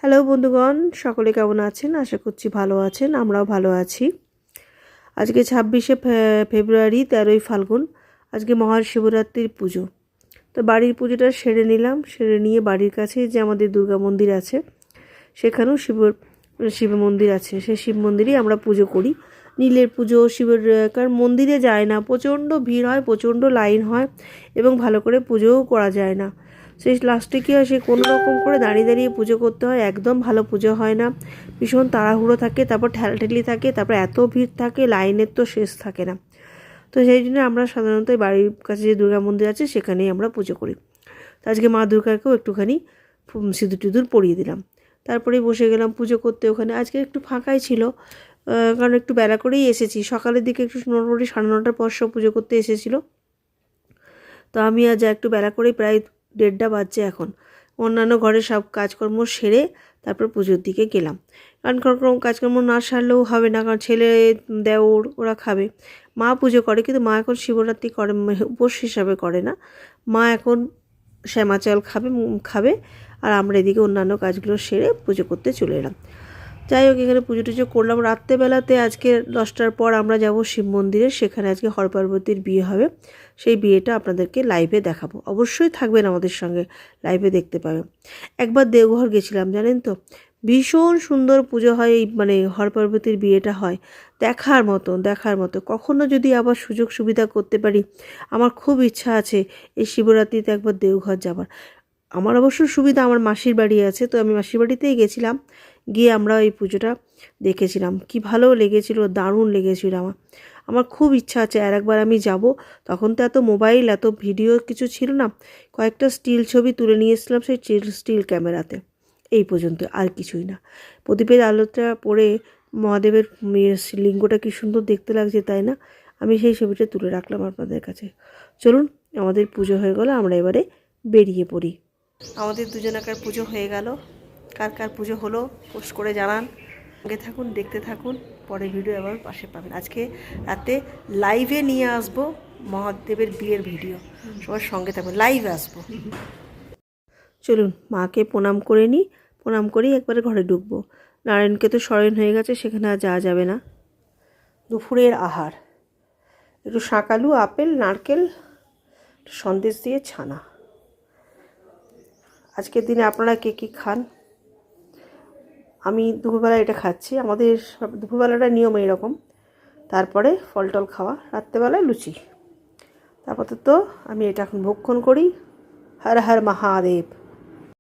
Hello বন্ধুগণ, সকলে কেমন আছেন? আশা করছি ভালো আছেন, আমরাও ভালো আছি। আজকে 26শে ফেব্রুয়ারি, 13ই ফাল্গুন। আজকে মহাশিবরাত্রির পুজো। তো বাড়ির পুজোটা সেরে নিলাম। সেরে নিয়ে বাড়ির কাছে যে আমাদের দুর্গা মন্দির আছে, সেখানেও শিব মন্দির আছে। সেই শিব মন্দিরেই আমরা পুজো করি। নীলের পুজো শিবের, কারণ মন্দিরে যায় না, প্রচণ্ড ভিড় হয়, প্রচণ্ড লাইন হয় এবং ভালো করে পুজোও করা যায় না। সেই লাস্টে কী হয়, সে কোনো রকম করে দাঁড়িয়ে দাঁড়িয়ে পুজো করতে হয়, একদম ভালো পুজো হয় না। ভীষণ তাড়াহুড়ো থাকে, তারপর ঠেলাঠেলি থাকে, তারপর এত ভিড় থাকে, লাইনের তো শেষ থাকে না। তো সেই জন্য আমরা সাধারণত বাড়ির কাছে যে দুর্গা মন্দির আছে সেখানেই আমরা পুজো করি। তো আজকে মা দুর্গাকেও একটুখানি সিঁদুর টিঁদুর পরিয়ে দিলাম। তারপরেই বসে গেলাম পুজো করতে। ওখানে আজকে একটু ফাঁকাই ছিল, কারণ একটু বেলা করেই এসেছি। সকালের দিকে একটু মোটামুটি 9:30 পর সব পুজো করতে এসেছিলো। তো আমি আজ একটু বেলা করেই, প্রায় 1:30 বাজছে এখন, অন্যান্য ঘরে সব কাজকর্ম সেরে তারপর পুজোর দিকে গেলাম। কারণ কোনো কাজকর্ম না সারলেও হবে না, কারণ ছেলে দেওর ওরা খাবে। মা পুজো করে, কিন্তু মা এখন শিবরাত্রি করে, উপোস হিসাবে করে না। মা এখন শ্যামা চাল খাবে আর আমরা এদিকে অন্যান্য কাজগুলো সেরে পুজো করতে চলে এলাম। যাই হোক, এখানে পুজো টুজো করলাম। রাত্রেবেলাতে আজকে 10টার পর আমরা যাব শিব মন্দিরে। সেখানে আজকে হরপার্বতীর বিয়ে হবে। সেই বিয়েটা আপনাদেরকে লাইভে দেখাবো, অবশ্যই থাকবেন আমাদের সঙ্গে, লাইভে দেখতে পাবেন। একবার দেওঘর গেছিলাম, জানেন তো, ভীষণ সুন্দর পুজো হয়। এই হরপার্বতীর বিয়েটা হয় দেখার মতো। কখনো যদি আবার সুযোগ সুবিধা করতে পারি, আমার খুব ইচ্ছা আছে এই শিবরাত্রিতে একবার দেওঘর যাবার। আমার অবশ্য সুবিধা, আমার মাসির বাড়ি আছে, তো আমি মাসির বাড়িতেই গেছিলাম। গিয়ে আমরা এই পুজোটা দেখেছিলাম, কি ভালো লেগেছিল, দারুণ লেগেছিল। আমার খুব ইচ্ছা আছে আর একবার আমি যাব। তখন তো এত মোবাইল, এত ভিডিও কিছু ছিল না। কয়েকটা স্টিল ছবি তুলে নিয়ে এসেছিলাম সেই স্টিল ক্যামেরাতে, এই পর্যন্ত, আর কিছুই না। প্রদীপের আলোটা পড়ে মহাদেবের লিঙ্গটা কি সুন্দর দেখতে লাগছে, তাই না? আমি সেই ছবিটা তুলে রাখলাম আপনাদের কাছে। চলুন, আমাদের পুজো হয়ে গেল, আমরা এবারে বেরিয়ে পড়ি। আমাদের দুজনাকার পুজো হয়ে গেল। কার কার পুজো হলো পোস্ট করে জানান। সঙ্গে থাকুন, দেখতে থাকুন, পরে ভিডিও আবার পাশে পাবেন। আজকে রাতে লাইভে নিয়ে আসবো মহাদেবের বিয়ের ভিডিও, সবার সঙ্গে থাকবেন, লাইভে আসবো। চলুন, মাকে প্রণাম করে নিই। প্রণাম করেই একবারে ঘরে ঢুকবো। নারায়ণকে তো শয়ন হয়ে গেছে, সেখানে আর যাওয়া যাবে না। দুপুরের আহার, একটু শাকালু, আপেল, নারকেল, সন্দেশ দিয়ে ছানা। আজকের দিনে আপনারা কে কী খান? আমি দুপুরবেলা এটা খাচ্ছি। আমাদের দুপুরবেলাটা নিয়ম এইরকম। তারপরে ফল টল খাওয়া, রাত্রেবেলায় লুচি। তারপর তো আমি এটা এখন ভক্ষণ করি। হর হর মহাদেব।